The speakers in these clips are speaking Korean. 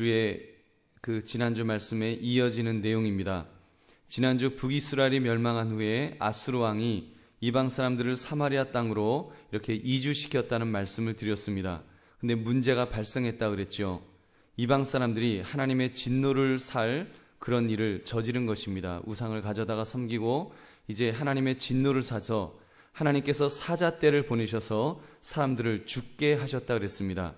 주의 지난주 말씀에 이어지는 내용입니다. 지난주 북이스라엘이 멸망한 후에 아수르 왕이 이방 사람들을 사마리아 땅으로 이렇게 이주시켰다는 말씀을 드렸습니다. 근데 문제가 발생했다 그랬죠. 이방 사람들이 하나님의 진노를 살 그런 일을 저지른 것입니다. 우상을 가져다가 섬기고 이제 하나님의 진노를 사서 하나님께서 사자떼를 보내셔서 사람들을 죽게 하셨다 그랬습니다.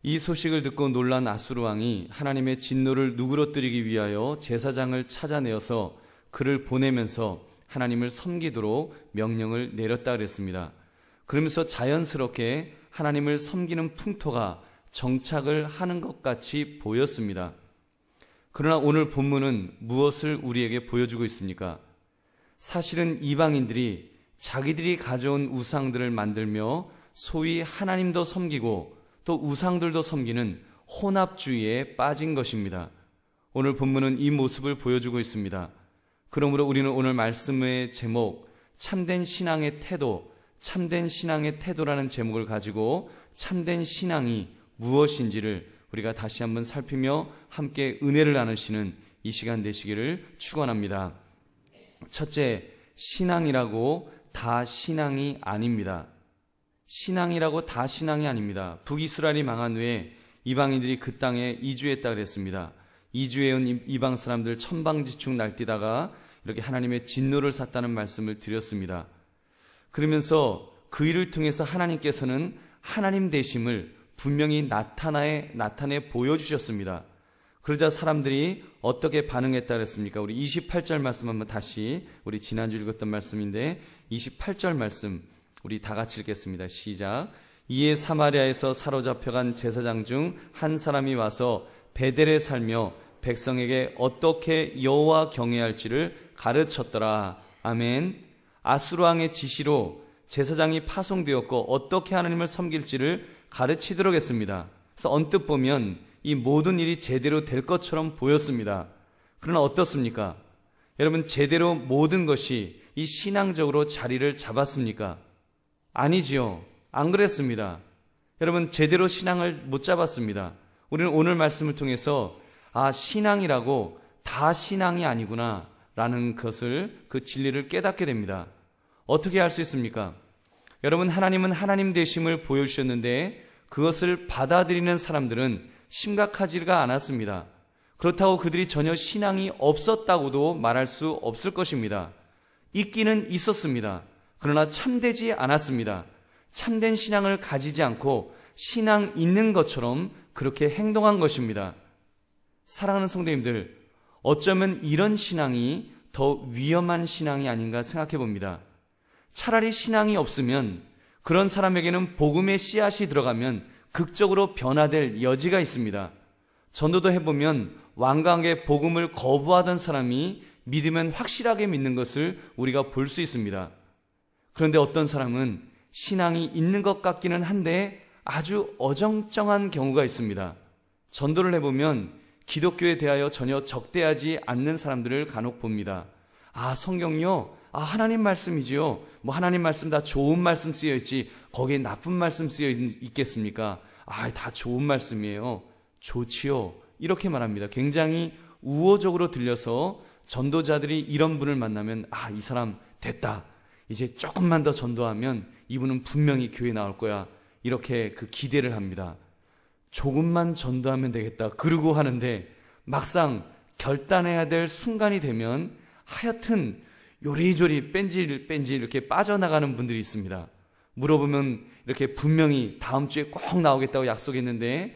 이 소식을 듣고 놀란 아수르 왕이 하나님의 진노를 누그러뜨리기 위하여 제사장을 찾아내어서 그를 보내면서 하나님을 섬기도록 명령을 내렸다 그랬습니다. 그러면서 자연스럽게 하나님을 섬기는 풍토가 정착을 하는 것 같이 보였습니다. 그러나 오늘 본문은 무엇을 우리에게 보여주고 있습니까? 사실은 이방인들이 자기들이 가져온 우상들을 만들며 소위 하나님도 섬기고 또 우상들도 섬기는 혼합주의에 빠진 것입니다. 오늘 본문은 이 모습을 보여주고 있습니다. 그러므로 우리는 오늘 말씀의 제목, 참된 신앙의 태도, 참된 신앙의 태도라는 제목을 가지고 참된 신앙이 무엇인지를 우리가 다시 한번 살피며 함께 은혜를 나누시는 이 시간 되시기를 축원합니다. 첫째, 신앙이라고 다 신앙이 아닙니다. 신앙이라고 다 신앙이 아닙니다. 북이스라엘이 망한 후에 이방인들이 그 땅에 이주했다 그랬습니다. 이주해온 이방 사람들 천방지축 날뛰다가 이렇게 하나님의 진노를 샀다는 말씀을 드렸습니다. 그러면서 그 일을 통해서 하나님께서는 하나님 되심을 분명히 나타내 보여주셨습니다. 그러자 사람들이 어떻게 반응했다 그랬습니까? 우리 28절 말씀 한번 다시, 우리 지난주 읽었던 말씀인데 28절 말씀 우리 다 같이 읽겠습니다. 시작. 이에 사마리아에서 사로잡혀간 제사장 중 한 사람이 와서 베델에 살며 백성에게 어떻게 여호와 경외할지를 가르쳤더라. 아멘. 아수르 왕의 지시로 제사장이 파송되었고 어떻게 하나님을 섬길지를 가르치도록 했습니다. 그래서 언뜻 보면 이 모든 일이 제대로 될 것처럼 보였습니다. 그러나 어떻습니까? 여러분, 제대로 모든 것이 이 신앙적으로 자리를 잡았습니까? 아니지요. 안 그랬습니다. 여러분, 제대로 신앙을 못 잡았습니다. 우리는 오늘 말씀을 통해서 신앙이라고 다 신앙이 아니구나 라는 것을, 그 진리를 깨닫게 됩니다. 어떻게 할 수 있습니까? 여러분, 하나님은 하나님 되심을 보여주셨는데 그것을 받아들이는 사람들은 심각하지가 않았습니다. 그렇다고 그들이 전혀 신앙이 없었다고도 말할 수 없을 것입니다. 있기는 있었습니다. 그러나 참되지 않았습니다. 참된 신앙을 가지지 않고 신앙 있는 것처럼 그렇게 행동한 것입니다. 사랑하는 성도님들, 어쩌면 이런 신앙이 더 위험한 신앙이 아닌가 생각해 봅니다. 차라리 신앙이 없으면 그런 사람에게는 복음의 씨앗이 들어가면 극적으로 변화될 여지가 있습니다. 전도도 해보면 완강하게 복음을 거부하던 사람이 믿으면 확실하게 믿는 것을 우리가 볼 수 있습니다. 그런데 어떤 사람은 신앙이 있는 것 같기는 한데 아주 어정쩡한 경우가 있습니다. 전도를 해보면 기독교에 대하여 전혀 적대하지 않는 사람들을 간혹 봅니다. 성경요? 하나님 말씀이지요. 하나님 말씀 다 좋은 말씀 쓰여 있지 거기에 나쁜 말씀 쓰여 있겠습니까? 다 좋은 말씀이에요. 좋지요. 이렇게 말합니다. 굉장히 우호적으로 들려서 전도자들이 이런 분을 만나면 이 사람 됐다. 이제 조금만 더 전도하면 이분은 분명히 교회 나올 거야. 이렇게 기대를 합니다. 조금만 전도하면 되겠다. 그러고 하는데 막상 결단해야 될 순간이 되면 하여튼 요리조리 뺀질 이렇게 빠져나가는 분들이 있습니다. 물어보면 이렇게 분명히 다음 주에 꼭 나오겠다고 약속했는데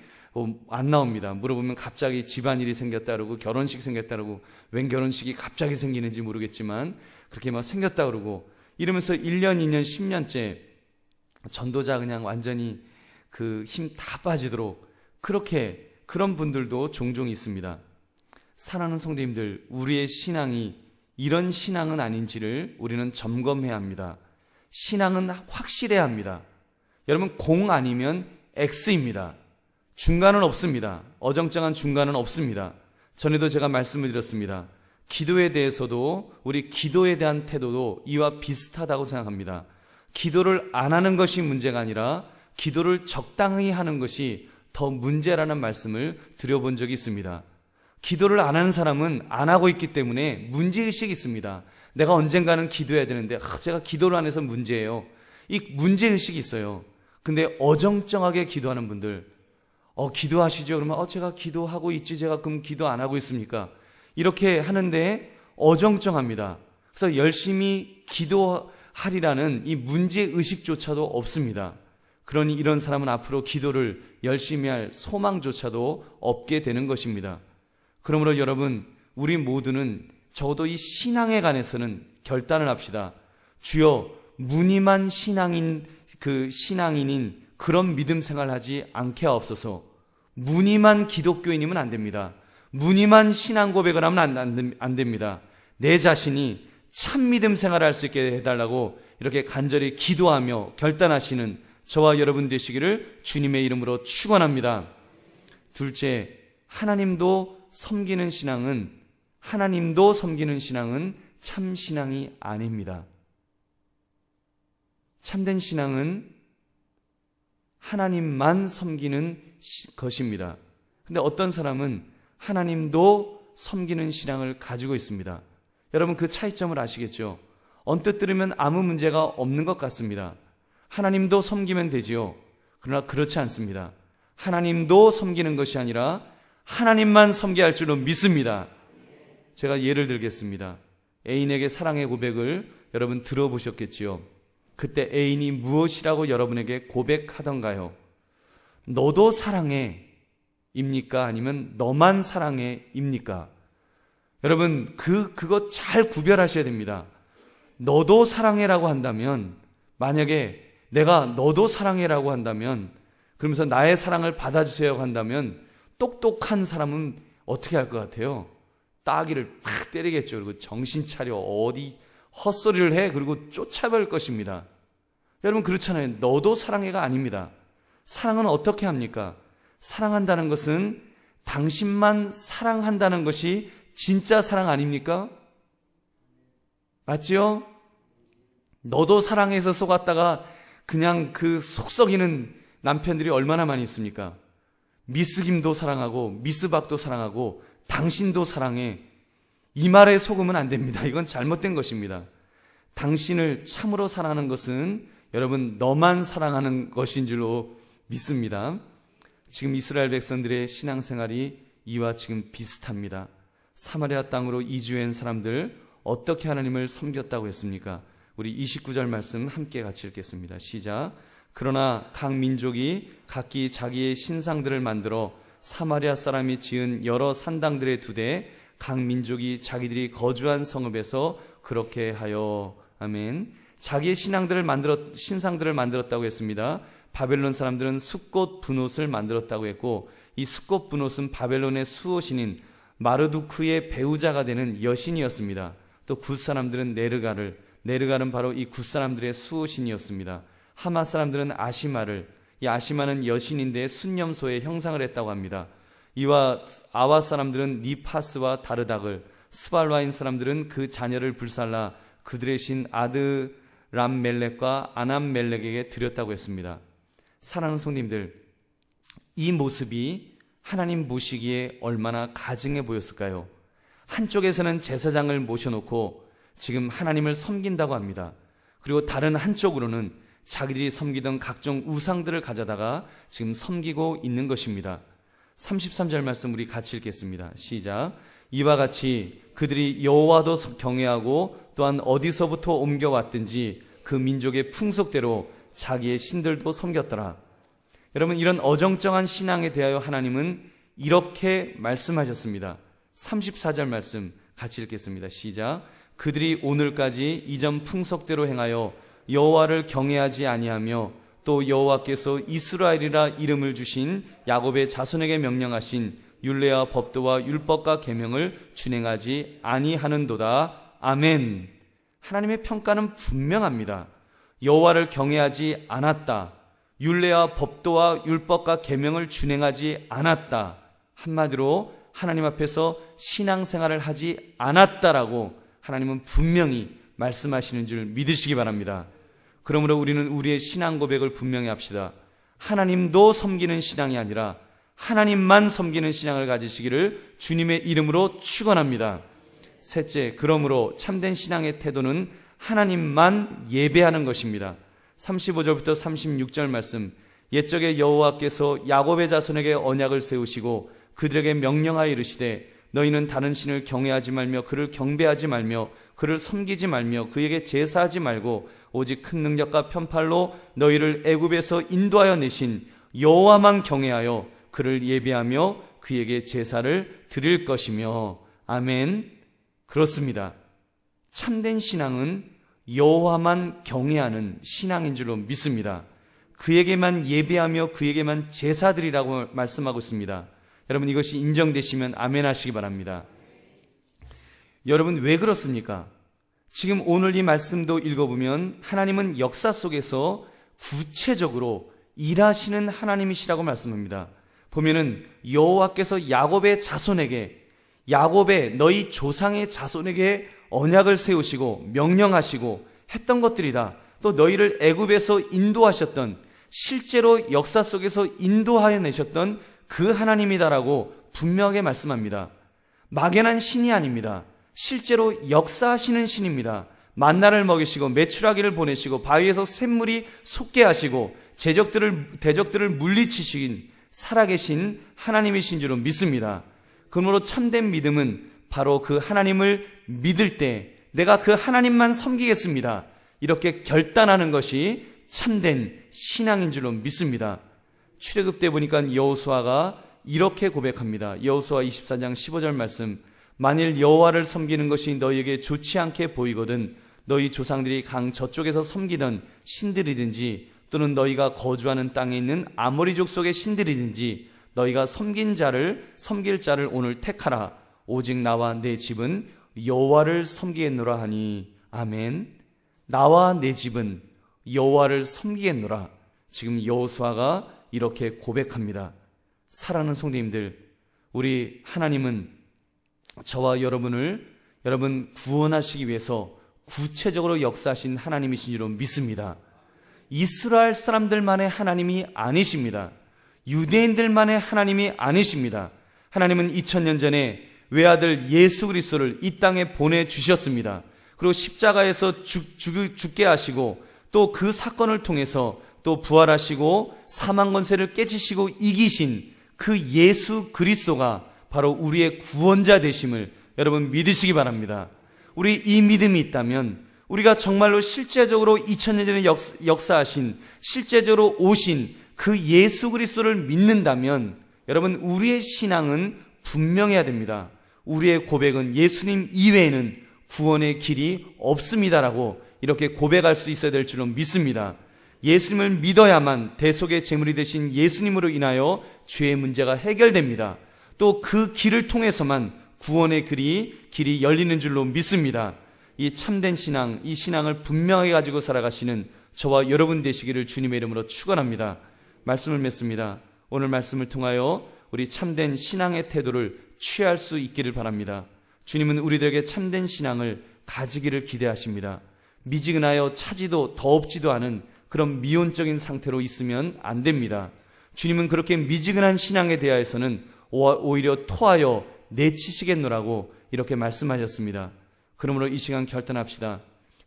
안 나옵니다. 물어보면 갑자기 집안일이 생겼다 그러고 결혼식 생겼다 그러고 웬 결혼식이 갑자기 생기는지 모르겠지만 그렇게 막 생겼다 그러고 이러면서 1년, 2년, 10년째 전도자 그냥 완전히 힘 다 빠지도록 그런 분들도 종종 있습니다. 사랑하는 성도님들, 우리의 신앙이 이런 신앙은 아닌지를 우리는 점검해야 합니다. 신앙은 확실해야 합니다. 여러분, 공 아니면 X입니다. 중간은 없습니다. 어정쩡한 중간은 없습니다. 전에도 제가 말씀을 드렸습니다. 기도에 대해서도 우리 기도에 대한 태도도 이와 비슷하다고 생각합니다. 기도를 안 하는 것이 문제가 아니라 기도를 적당히 하는 것이 더 문제라는 말씀을 드려본 적이 있습니다. 기도를 안 하는 사람은 안 하고 있기 때문에 문제의식이 있습니다. 내가 언젠가는 기도해야 되는데 제가 기도를 안 해서 문제예요. 이 문제의식이 있어요. 근데 어정쩡하게 기도하는 분들, 기도하시죠? 그러면 제가 기도하고 있지, 제가 그럼 기도 안 하고 있습니까? 이렇게 하는데 어정쩡합니다. 그래서 열심히 기도하리라는 이 문제의식조차도 없습니다. 그러니 이런 사람은 앞으로 기도를 열심히 할 소망조차도 없게 되는 것입니다. 그러므로 여러분, 우리 모두는 적어도 이 신앙에 관해서는 결단을 합시다. 주여, 무늬만 신앙인인 그런 믿음 생활하지 않게 하옵소서. 무늬만 기독교인이면 안 됩니다. 무늬만 신앙 고백을 하면 안 됩니다. 내 자신이 참 믿음 생활을 할 수 있게 해달라고 이렇게 간절히 기도하며 결단하시는 저와 여러분 되시기를 주님의 이름으로 축원합니다. 둘째, 하나님도 섬기는 신앙은 참 신앙이 아닙니다. 참된 신앙은 하나님만 섬기는 것입니다. 근데 어떤 사람은 하나님도 섬기는 신앙을 가지고 있습니다. 여러분, 그 차이점을 아시겠죠? 언뜻 들으면 아무 문제가 없는 것 같습니다. 하나님도 섬기면 되지요. 그러나 그렇지 않습니다. 하나님도 섬기는 것이 아니라 하나님만 섬겨야 할 줄로 믿습니다. 제가 예를 들겠습니다. 애인에게 사랑의 고백을 여러분 들어보셨겠지요. 그때 애인이 무엇이라고 여러분에게 고백하던가요? 너도 사랑해 입니까? 아니면 너만 사랑해 입니까? 여러분, 그거 잘 구별하셔야 됩니다. 너도 사랑해라고 한다면, 만약에 내가 너도 사랑해라고 한다면, 그러면서 나의 사랑을 받아주세요 한다면 똑똑한 사람은 어떻게 할 것 같아요? 따귀를 팍 때리겠죠. 그리고 정신 차려, 어디 헛소리를 해, 그리고 쫓아버릴 것입니다. 여러분, 그렇잖아요. 너도 사랑해가 아닙니다. 사랑은 어떻게 합니까? 사랑한다는 것은 당신만 사랑한다는 것이 진짜 사랑 아닙니까? 맞지요? 너도 사랑해서 속았다가 그냥 그 속썩이는 남편들이 얼마나 많이 있습니까? 미스김도 사랑하고 미스박도 사랑하고 당신도 사랑해. 이 말에 속으면 안 됩니다. 이건 잘못된 것입니다. 당신을 참으로 사랑하는 것은 여러분, 너만 사랑하는 것인 줄로 믿습니다. 지금 이스라엘 백성들의 신앙생활이 이와 지금 비슷합니다. 사마리아 땅으로 이주한 사람들 어떻게 하나님을 섬겼다고 했습니까? 우리 29절 말씀 함께 같이 읽겠습니다. 시작. 그러나 각 민족이 각기 자기의 신상들을 만들어 사마리아 사람이 지은 여러 산당들에 두되 각 민족이 자기들이 거주한 성읍에서 그렇게 하여. 아멘. 자기의 신상들을 만들었다고 했습니다. 바벨론 사람들은 숫꽃 분옷을 만들었다고 했고, 이 숫꽃 분옷은 바벨론의 수호신인 마르두크의 배우자가 되는 여신이었습니다. 또 굿 사람들은 네르갈은 바로 이 굿 사람들의 수호신이었습니다. 하마 사람들은 이 아시마는 여신인데 순념소의 형상을 했다고 합니다. 이와 아와 사람들은 니파스와 다르닥을, 스발와인 사람들은 그 자녀를 불살라 그들의 신 아드람멜렉과 아남멜렉에게 드렸다고 했습니다. 사랑하는 성님들, 이 모습이 하나님 보시기에 얼마나 가증해 보였을까요? 한쪽에서는 제사장을 모셔놓고 지금 하나님을 섬긴다고 합니다. 그리고 다른 한쪽으로는 자기들이 섬기던 각종 우상들을 가져다가 지금 섬기고 있는 것입니다. 33절 말씀 우리 같이 읽겠습니다. 시작. 이와 같이 그들이 여호와도 경외하고 또한 어디서부터 옮겨왔든지 그 민족의 풍속대로 자기의 신들도 섬겼더라. 여러분, 이런 어정쩡한 신앙에 대하여 하나님은 이렇게 말씀하셨습니다. 34절 말씀 같이 읽겠습니다. 시작. 그들이 오늘까지 이전 풍속대로 행하여 여호와를 경외하지 아니하며 또 여호와께서 이스라엘이라 이름을 주신 야곱의 자손에게 명령하신 율례와 법도와 율법과 계명을 준행하지 아니하는도다. 아멘. 하나님의 평가는 분명합니다. 여호와를 경외하지 않았다. 율례와 법도와 율법과 계명을 준행하지 않았다. 한마디로 하나님 앞에서 신앙생활을 하지 않았다라고 하나님은 분명히 말씀하시는 줄 믿으시기 바랍니다. 그러므로 우리는 우리의 신앙 고백을 분명히 합시다. 하나님도 섬기는 신앙이 아니라 하나님만 섬기는 신앙을 가지시기를 주님의 이름으로 축원합니다. 셋째, 그러므로 참된 신앙의 태도는 하나님만 예배하는 것입니다. 35절부터 36절 말씀, 옛적에 여호와께서 야곱의 자손에게 언약을 세우시고 그들에게 명령하여 이르시되 너희는 다른 신을 경외하지 말며 그를 경배하지 말며 그를 섬기지 말며 그에게 제사하지 말고 오직 큰 능력과 편팔로 너희를 애굽에서 인도하여 내신 여호와만 경외하여 그를 예배하며 그에게 제사를 드릴 것이며. 아멘. 그렇습니다. 참된 신앙은 여호와만 경외하는 신앙인 줄로 믿습니다. 그에게만 예배하며 그에게만 제사드리라고 말씀하고 있습니다. 여러분, 이것이 인정되시면 아멘 하시기 바랍니다. 여러분, 왜 그렇습니까? 지금 오늘 이 말씀도 읽어보면 하나님은 역사 속에서 구체적으로 일하시는 하나님이시라고 말씀합니다. 보면은 여호와께서 야곱의 자손에게, 야곱의 너희 조상의 자손에게 언약을 세우시고 명령하시고 했던 것들이다. 또 너희를 애굽에서 인도하셨던, 실제로 역사 속에서 인도하여 내셨던 그 하나님이다라고 분명하게 말씀합니다. 막연한 신이 아닙니다. 실제로 역사하시는 신입니다. 만나를 먹이시고 메추라기를 보내시고 바위에서 샘물이 솟게 하시고 대적들을 물리치신 살아계신 하나님이신 줄로 믿습니다. 그러므로 참된 믿음은 바로 그 하나님을 믿을 때 내가 그 하나님만 섬기겠습니다, 이렇게 결단하는 것이 참된 신앙인 줄로 믿습니다. 출애굽 때 보니까 여호수아가 이렇게 고백합니다. 여호수아 24장 15절 말씀, 만일 여호와를 섬기는 것이 너희에게 좋지 않게 보이거든 너희 조상들이 강 저쪽에서 섬기던 신들이든지 또는 너희가 거주하는 땅에 있는 아모리 족속의 신들이든지 너희가 섬길 자를 오늘 택하라. 오직 나와 내 집은 여호와를 섬기겠노라 하니. 아멘. 나와 내 집은 여호와를 섬기겠노라. 지금 여호수아가 이렇게 고백합니다. 사랑하는 성도님들, 우리 하나님은 저와 여러분 구원하시기 위해서 구체적으로 역사하신 하나님이신 줄로 믿습니다. 이스라엘 사람들만의 하나님이 아니십니다. 유대인들만의 하나님이 아니십니다. 하나님은 2000년 전에 외아들 예수 그리스도를 이 땅에 보내주셨습니다. 그리고 십자가에서 죽게 하시고 또 그 사건을 통해서 또 부활하시고 사망 권세를 깨치시고 이기신 그 예수 그리스도가 바로 우리의 구원자 되심을 여러분 믿으시기 바랍니다. 우리 이 믿음이 있다면 우리가 정말로 실제적으로 2000년 전에 역사하신, 실제적으로 오신 그 예수 그리스도를 믿는다면 여러분, 우리의 신앙은 분명해야 됩니다. 우리의 고백은 예수님 이외에는 구원의 길이 없습니다라고 이렇게 고백할 수 있어야 될 줄로 믿습니다. 예수님을 믿어야만 대속의 제물이 되신 예수님으로 인하여 죄의 문제가 해결됩니다. 또 그 길을 통해서만 구원의 길이 열리는 줄로 믿습니다. 이 참된 신앙, 이 신앙을 분명하게 가지고 살아가시는 저와 여러분 되시기를 주님의 이름으로 축원합니다. 말씀을 맺습니다. 오늘 말씀을 통하여 우리 참된 신앙의 태도를 취할 수 있기를 바랍니다. 주님은 우리들에게 참된 신앙을 가지기를 기대하십니다. 미지근하여 차지도 더없지도 않은 그런 미온적인 상태로 있으면 안 됩니다. 주님은 그렇게 미지근한 신앙에 대하여서는 오히려 토하여 내치시겠노라고 이렇게 말씀하셨습니다. 그러므로 이 시간 결단합시다.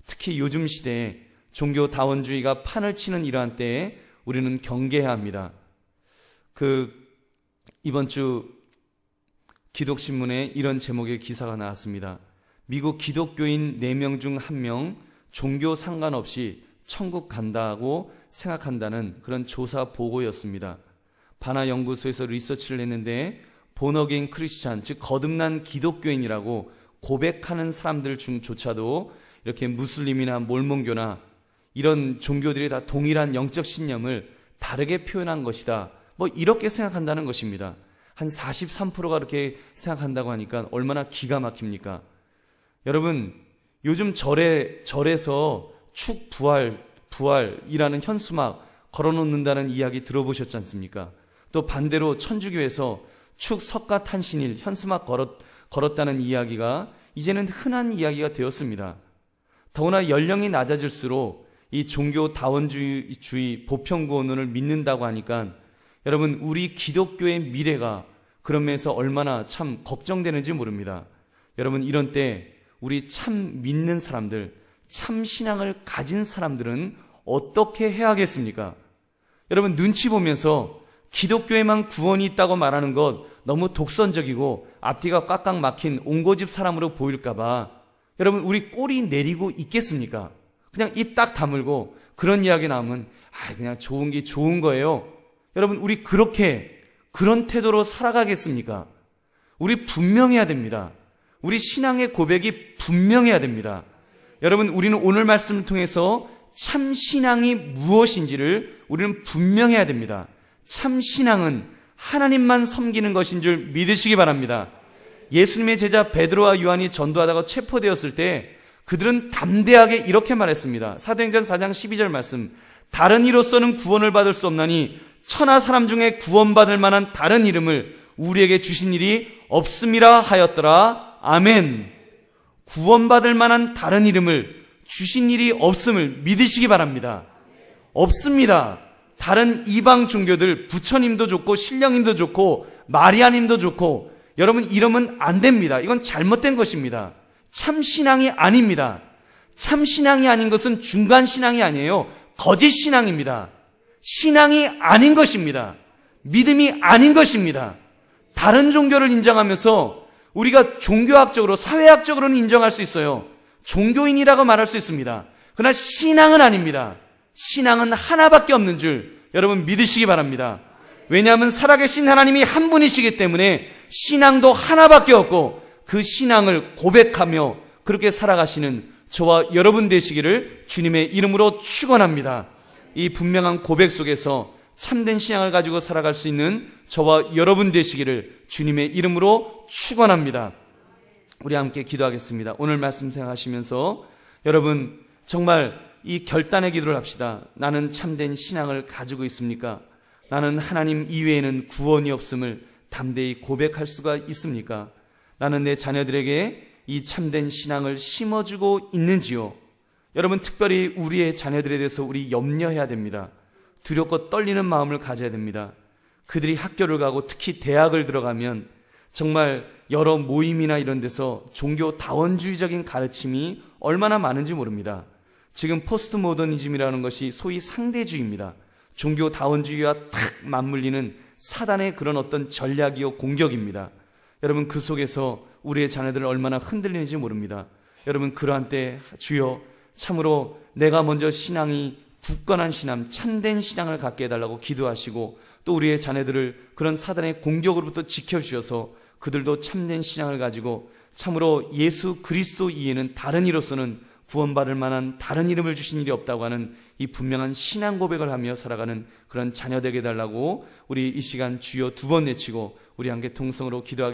특히 요즘 시대에 종교다원주의가 판을 치는 이러한 때에 우리는 경계해야 합니다. 이번 주 기독신문에 이런 제목의 기사가 나왔습니다. 미국 기독교인 4명 중 1명 종교 상관없이 천국 간다고 생각한다는 그런 조사 보고였습니다. 바나 연구소에서 리서치를 했는데 본어게인 크리스찬, 즉 거듭난 기독교인이라고 고백하는 사람들 중조차도 이렇게 무슬림이나 몰몬교나 이런 종교들이 다 동일한 영적 신념을 다르게 표현한 것이다, 이렇게 생각한다는 것입니다. 한 43%가 그렇게 생각한다고 하니까 얼마나 기가 막힙니까? 여러분, 요즘 절에서 부활이라는 현수막 걸어놓는다는 이야기 들어보셨지 않습니까? 또 반대로 천주교에서 석가탄신일 현수막 걸었다는 이야기가 이제는 흔한 이야기가 되었습니다. 더구나 연령이 낮아질수록 이 종교다원주의 보편구원론을 믿는다고 하니까 여러분, 우리 기독교의 미래가 그런 면에서 얼마나 참 걱정되는지 모릅니다. 여러분, 이런 때 우리 참 믿는 사람들, 참 신앙을 가진 사람들은 어떻게 해야 하겠습니까? 여러분, 눈치 보면서 기독교에만 구원이 있다고 말하는 것 너무 독선적이고 앞뒤가 꽉꽉 막힌 옹고집 사람으로 보일까봐 여러분, 우리 꼬리 내리고 있겠습니까? 그냥 입 딱 다물고 그런 이야기 나오면 그냥 좋은 게 좋은 거예요. 여러분, 우리 그런 태도로 살아가겠습니까? 우리 분명해야 됩니다. 우리 신앙의 고백이 분명해야 됩니다. 여러분, 우리는 오늘 말씀을 통해서 참 신앙이 무엇인지를 우리는 분명해야 됩니다. 참 신앙은 하나님만 섬기는 것인 줄 믿으시기 바랍니다. 예수님의 제자 베드로와 요한이 전도하다가 체포되었을 때 그들은 담대하게 이렇게 말했습니다. 사도행전 4장 12절 말씀, 다른 이로서는 구원을 받을 수 없나니 천하 사람 중에 구원받을 만한 다른 이름을 우리에게 주신 일이 없음이라 하였더라. 아멘. 구원받을 만한 다른 이름을 주신 일이 없음을 믿으시기 바랍니다. 없습니다. 다른 이방 종교들, 부처님도 좋고 신령님도 좋고 마리아님도 좋고, 여러분, 이러면 안 됩니다. 이건 잘못된 것입니다. 참 신앙이 아닙니다. 참 신앙이 아닌 것은 중간 신앙이 아니에요. 거짓 신앙입니다. 신앙이 아닌 것입니다. 믿음이 아닌 것입니다. 다른 종교를 인정하면서 우리가 종교학적으로, 사회학적으로는 인정할 수 있어요. 종교인이라고 말할 수 있습니다. 그러나 신앙은 아닙니다. 신앙은 하나밖에 없는 줄 여러분 믿으시기 바랍니다. 왜냐하면 살아계신 하나님이 한 분이시기 때문에 신앙도 하나밖에 없고 그 신앙을 고백하며 그렇게 살아가시는 저와 여러분 되시기를 주님의 이름으로 축원합니다. 이 분명한 고백 속에서 참된 신앙을 가지고 살아갈 수 있는 저와 여러분 되시기를 주님의 이름으로 축원합니다. 우리 함께 기도하겠습니다. 오늘 말씀 생각하시면서 여러분 정말 이 결단의 기도를 합시다. 나는 참된 신앙을 가지고 있습니까? 나는 하나님 이외에는 구원이 없음을 담대히 고백할 수가 있습니까? 나는 내 자녀들에게 이 참된 신앙을 심어주고 있는지요? 여러분, 특별히 우리의 자녀들에 대해서 우리 염려해야 됩니다. 두렵고 떨리는 마음을 가져야 됩니다. 그들이 학교를 가고 특히 대학을 들어가면 정말 여러 모임이나 이런 데서 종교 다원주의적인 가르침이 얼마나 많은지 모릅니다. 지금 포스트 모더니즘이라는 것이 소위 상대주의입니다. 종교 다원주의와 탁 맞물리는 사단의 그런 어떤 전략이요 공격입니다. 여러분, 그 속에서 우리의 자녀들을 얼마나 흔들리는지 모릅니다. 여러분, 그러한 때 주여 참으로 내가 먼저 신앙이 굳건한 신앙, 참된 신앙을 갖게 해달라고 기도하시고 또 우리의 자녀들을 그런 사단의 공격으로부터 지켜주셔서 그들도 참된 신앙을 가지고 참으로 예수 그리스도 이에는 다른 이로서는 구원받을 만한 다른 이름을 주신 일이 없다고 하는 이 분명한 신앙 고백을 하며 살아가는 그런 자녀 되게 해달라고 우리 이 시간 주여 두 번 외치고 우리 함께 통성으로 기도하겠습니다.